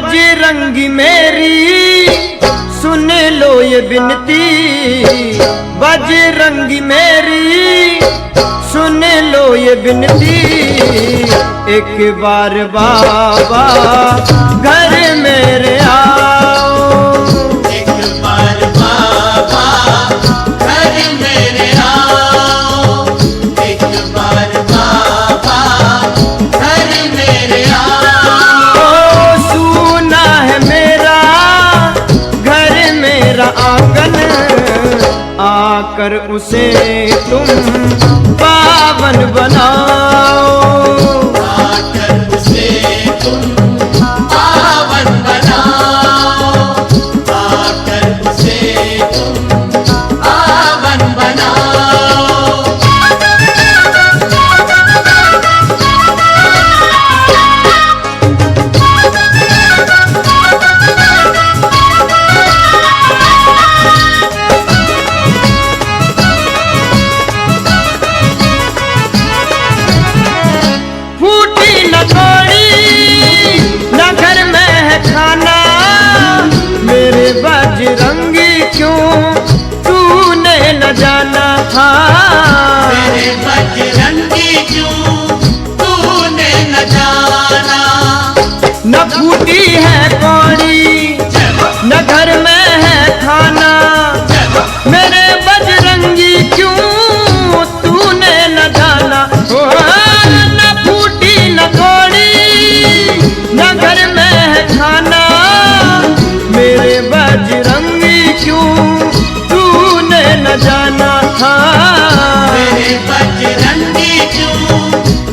बजरंगी मेरी सुन लो ये बिनती, बजरंगी मेरी सुन लो ये बिनती, एक बार बाबा घर मेरे आओ, एक बार बाबा घर मेरे आओ, एक बार बाबा घर मेरे आओ। सुना है मेरा घर मेरा आंगन, आकर उसे तुम पावन बनाओ, आकर उसे तुम पावन बनाओ, आकर उसे तुम पावन बनाओ। बजरंगी क्यों तूने न जाना था, मेरे बजरंगी क्यों तूने न जाना, न फूटी है कौड़ी न घर में है खाना, मेरे बजरंगी क्यों तूने न जाना, न फूटी न कौड़ी न घर में है खाना, मेरे बजरंगी क्यों तूने न जाना था, मेरे बजरंगी क्यों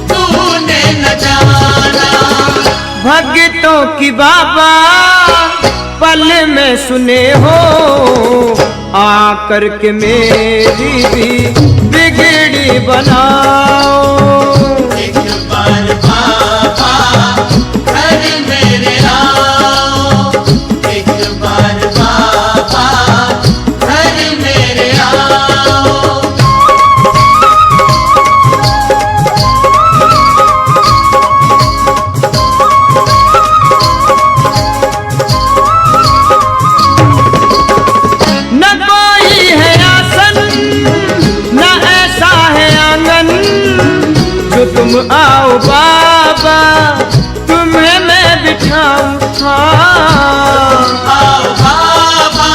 तूने न जाना। भक्तों की बाबा पल में सुने हो, आकर के मेरी भी बिगड़ी बनाओ, एक बार बाबा घर मेरे आओ, एक बार बाबा घर मेरे आओ। न कोई है आसन न ऐसा है आंगन, जो तुम आओ बाबा तुम्हें मैं बिठाऊं, आओ बाबा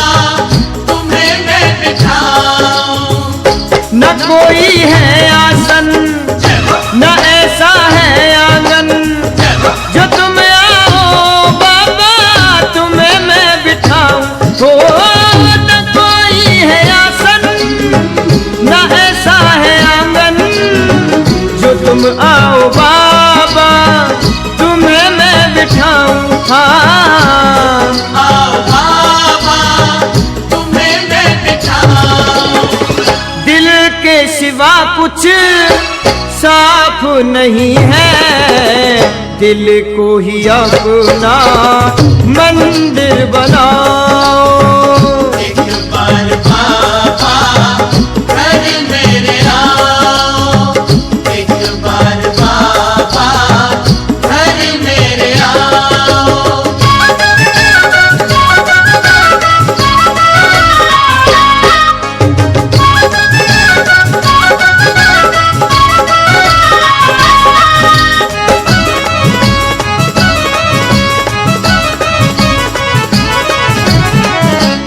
तुम्हें मैं बिठाऊं। न कोई है आसन न ऐसा है आंगन, जो तुम आओ बाबा तुम्हें मैं बिठाऊं, हो न कोई है आसन न ऐसा है आंगन, जो तुम आओ बाबा तुम्हें मैं बिठाऊं, आओ बाबा तुम्हें मैं बिठाऊं। दिल के सिवा कुछ साफ नहीं है, दिल को ही अपना मंदिर बनाओ, एक बार बाबा घर मेरे आओ, एक बार बाबा घर मेरे आओ।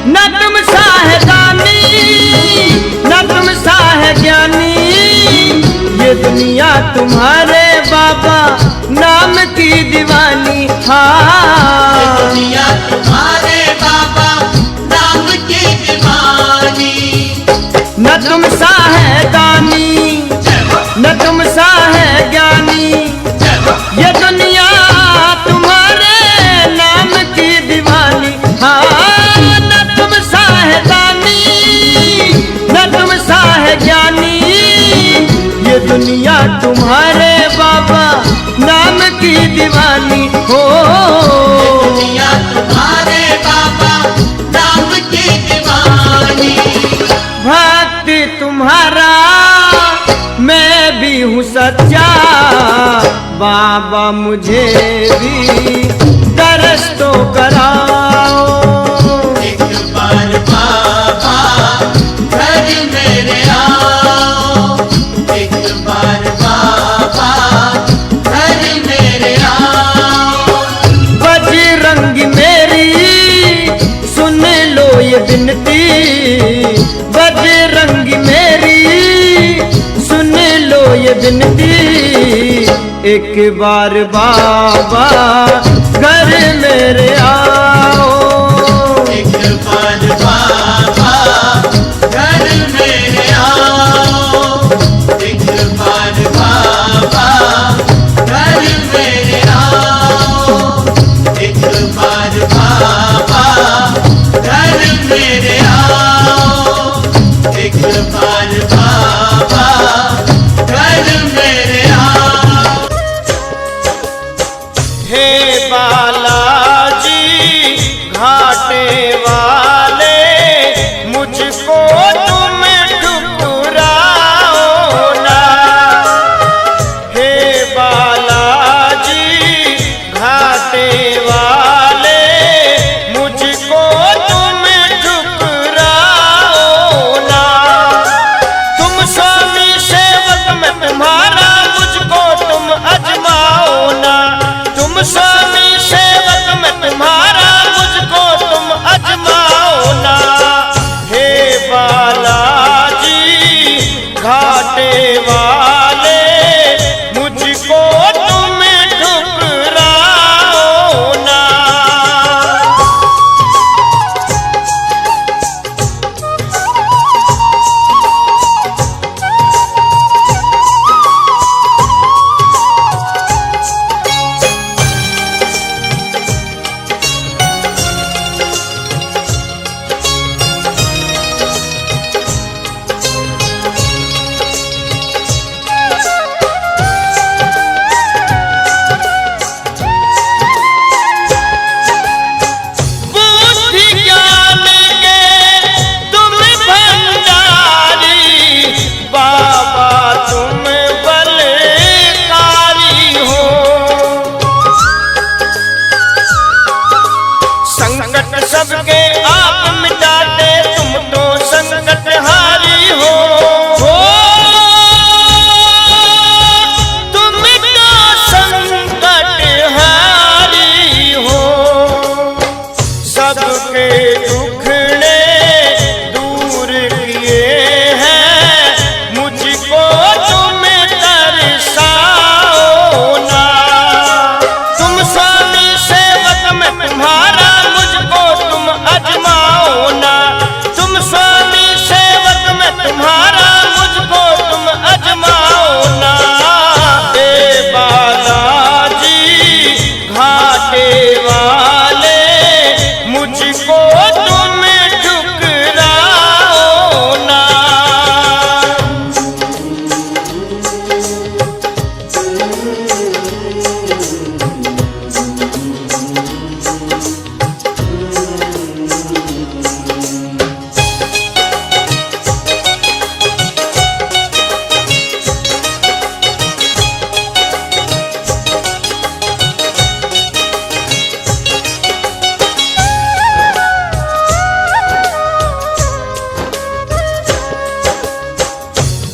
न तुम सा है दानी न तुम सा है ज्ञानी, ये दुनिया तुम्हारे बाबा नाम की दीवानी, ये दुनिया तुम्हारे बाबा नाम की दीवानी, न तुम सा है दानी न तुम सा है ज्ञानी, ये दुनिया तुम्हारे नाम की दीवानी, न तुम सा है दानी न तुम सा है ज्ञानी, ये दुनिया तुम्हारे बाबा नाम की दीवानी, हो दुनिया तुम्हारे बाबा नाम की दीवानी। भक्त तुम्हारा मैं भी हूँ सच्चा, बाबा मुझे भी दर दर्श तो कराओ। एक बार बाबा घर मेरे आओ, एक बार बाबा घर मेरे आओ। बजरंगी मेरी सुन लो ये विनती, बजरंगी मेरी सुन लो ये विनती। एक बार बाबा घर मेरे आओ। एक बार बाबा घर मेरे आओ, एक बार बाबा घर मेरे आओ, एक बार बाबा घर मेरे आओ, एक बार बाबा घर मेरे आओ। हे बालाजी घाटे वाले मुझको तुम ठुकराओ ना। हे बालाजी घाटे वाले मुझको तुम ठुकराओ ना। तुम स्वामी सेवक में तुम्हारा मुझको तुम अजमाओ ना। तुम स्वामी सेवक में तुम्हारा मुझको तुम अजमाओ ना। हे बालाजी घाटे वाले मुझको तुम ठुकराओ ना। बुद्धि ज्ञान के तुम भंडारी, बाबा तुम बलकारी हो। संकट सबके आप मिटाते तुम तो संकटहारी हो। तुम तो संकटहारी हो। सबके दुखड़े दूर किए हैं, मुझको तुम तरसाओ ना। तुम स्वामी सेवक में तुम्हारा मुझको तुम अजमाओ ना। तुम स्वामी सेवक में तुम्हारा मुझको तुम अजमाओ ना। हे बालाजी घाटे वाले मुझको तुम ठुकराओ ना।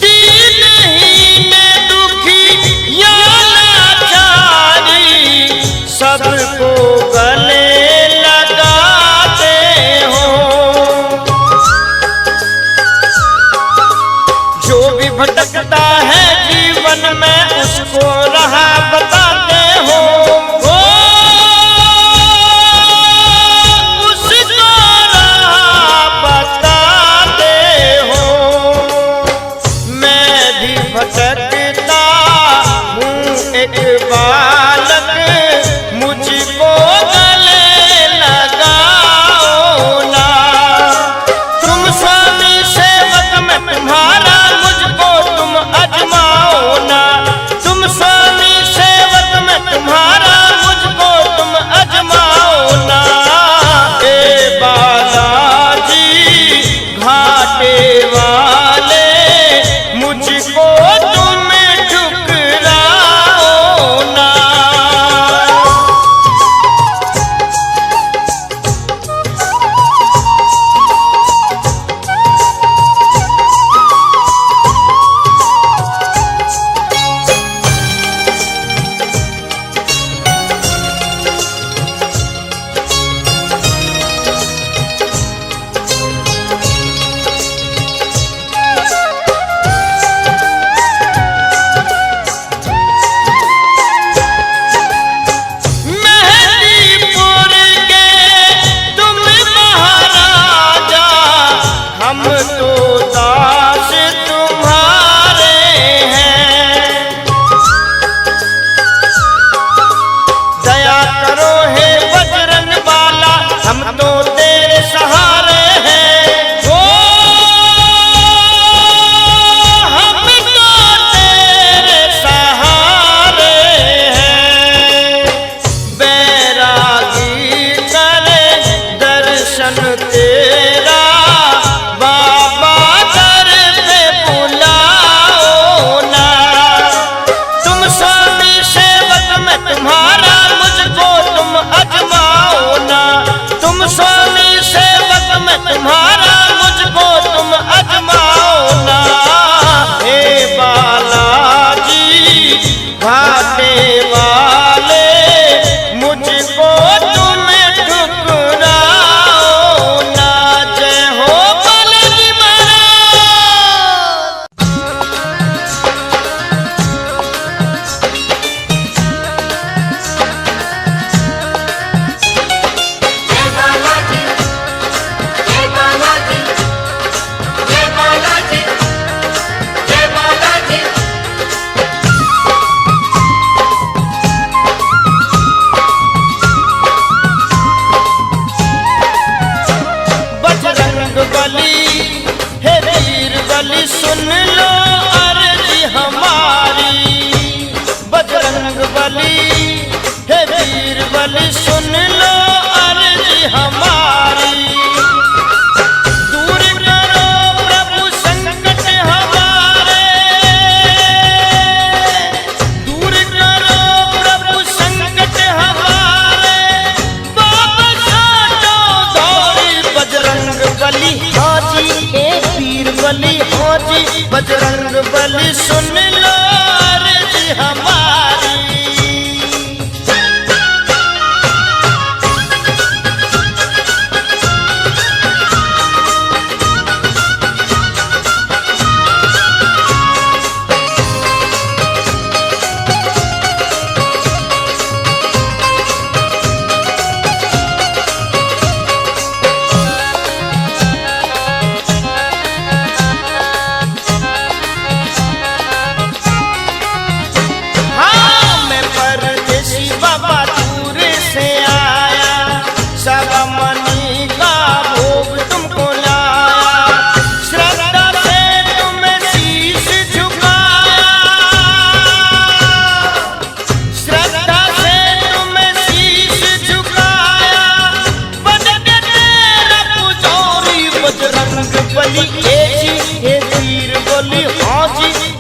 दीनहीन दुखी या लाचारी सबको गले लगाते हो। जो भी भटकता है जीवन में उसको राह बताते हो। उसको राह बताते हो। मैं भी भटकता हूँ एक बालक, मुझ हाँ जी बजरंग बली सुन लो अर्जी हमारी।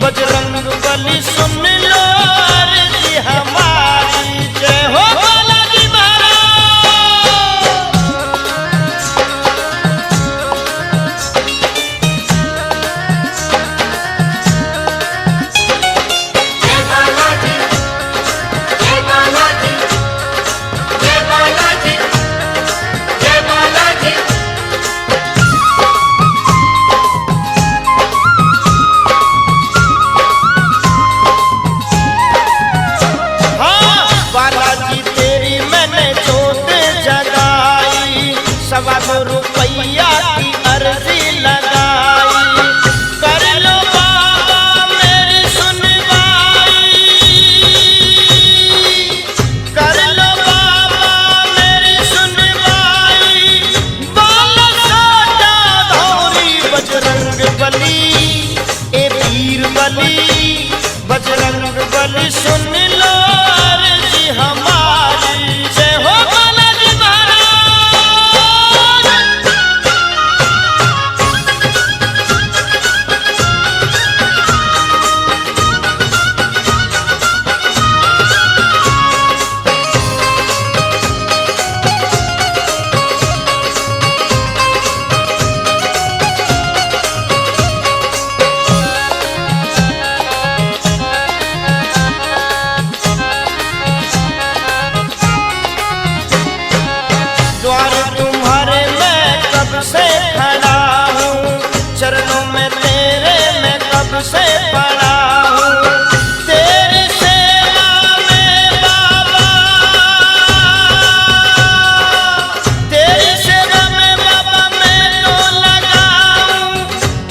बजरंग बली सुन लो अर्जी हमारी। जय हो बालाजी महाराज। जय बालाजी, जय बालाजी, जय बालाजी, जय बालाजी। ₹1 की अर्जी लगाई, कर लो बाबा मेरी सुनवाई, कर लो बाबा मेरी सुनवाई। बाल साटा धौरी बजरंग बली ए वीर बली, बजरंग बली सुन लो अर्जी हमारी। जय हो बालाजी महाराज। से खड़ा हूँ चरणों में तेरे मैं कब से पड़ा हूँ। तेरी सेवा में बाबा, तेरी सेवा में बाबा मैं तो लगा हूँ।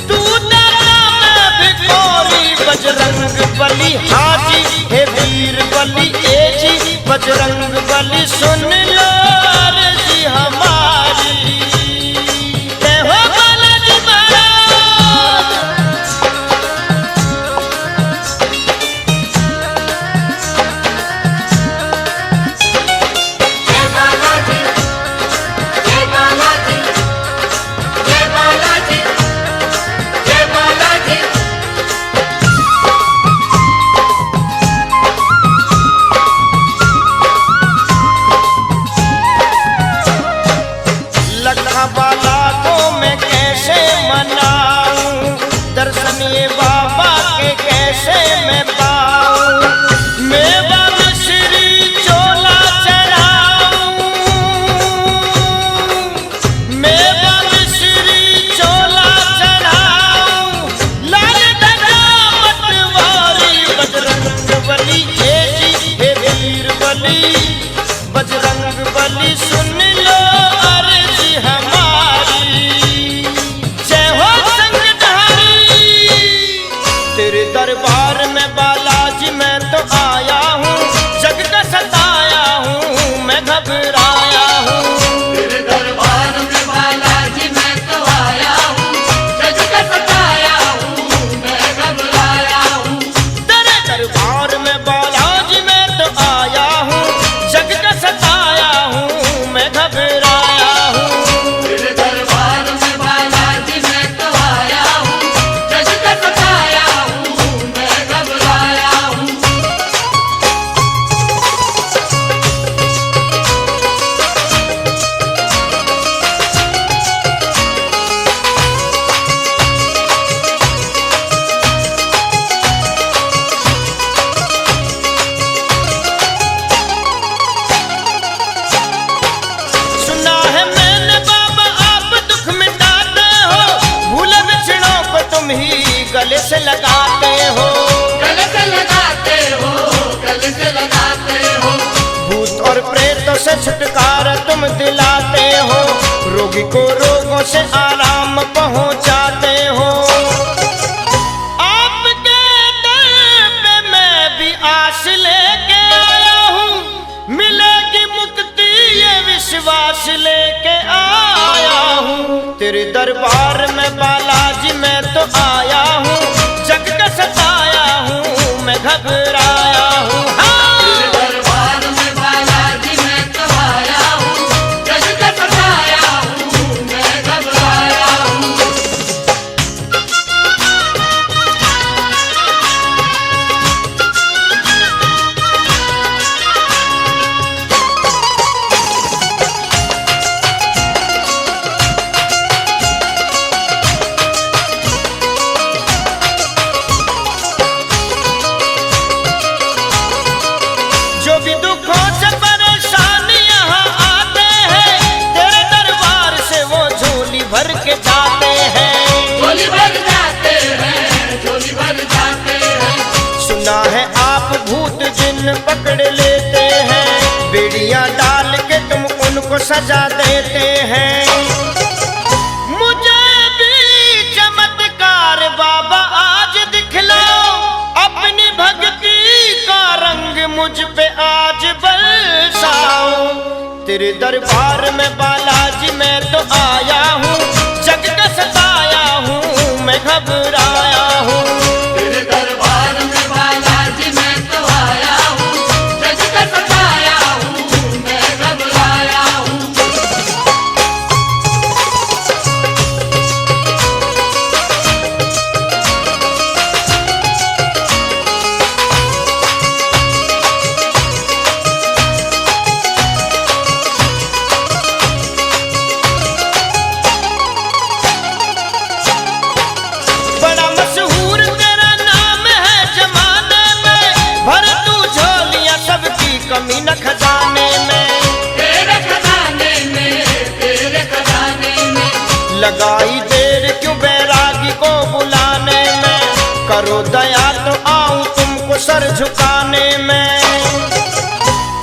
तू दाता मैं भिखोरी बजरंग बली हाजी हे वीर बली ए जी बजरंग बली सुन लो अर्जी हमारी। गले से लगाते हो, गले से लगाते हो, गले से लगाते हो। भूत और प्रेतों से छुटकारा तुम दिलाते हो, रोगी को रोगों से आराम पहुंचाते हो। आपके दर पे मैं भी आस लेके आया हूँ, मिलेगी मुक्ति ये विश्वास लेके आया हूँ। तेरे दरबार में बालाजी मैं तो आया हूँ, जग का सताया हूँ मैं घबराया हूँ। तेरे दरबार में बालाजी मैं तो आया हूँ, जग का सताया हूँ मैं घबराया हूँ। जो भी दुखों से परेशान यहाँ आते हैं, तेरे दरबार से वो झोली भर के जाते हैं। झोली भर जाते हैं, झोली भर जाते हैं। सुना है आप भूत जिन पकड़ लेते हैं, बेड़ियां डाल के तुम उनको सजा देते हैं। मुझे भी चमत्कार बाबा आज दिखलाओ, अपनी भक्ति का रंग मुझ पे आज बरसाओ। तेरे दरबार में बालाजी मैं तो आया हूँ, जग का सताया हूँ मैं घबराया हूँ। तेरे दरबार में बालाजी मैं तो आया हूँ, जग का सताया हूँ मैं घबराया हूँ। बड़ा मशहूर तेरा नाम है जमाने में, भर तू झोलियां सबकी कमी न खजाने में। तेरे खजाने में, तेरे खजाने में। लगाई देर क्यों बैरागी को बुलाने में, करो दया तो आऊं तुमको सर झुकाने में।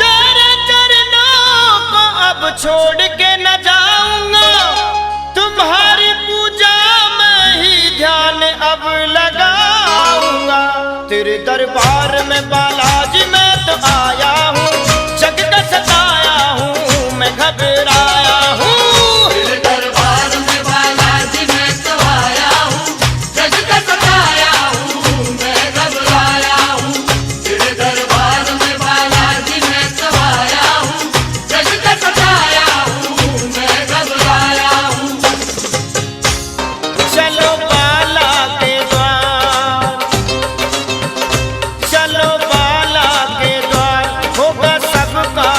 तेरे चरणों को अब छोड़ के न जाऊंगा, तुम्हारी पूजा में ही ध्यान अब लगाऊंगा। तेरे दरबार में बालाजी मैं तो आया हूँ, जग का सताया हूँ मैं घबराया हूँ। तेरे दरबार में बालाजी मैं तो आया हूँ, जग का सताया हूँ मैं घबराया हूँ। तेरे दरबार में बालाजी मैं तो आया हूँ, जग का सताया हूँ मैं घबराया हूँ। चलो बाला के द्वार, चलो बाला के द्वार, होगा सबका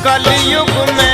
कलयुग में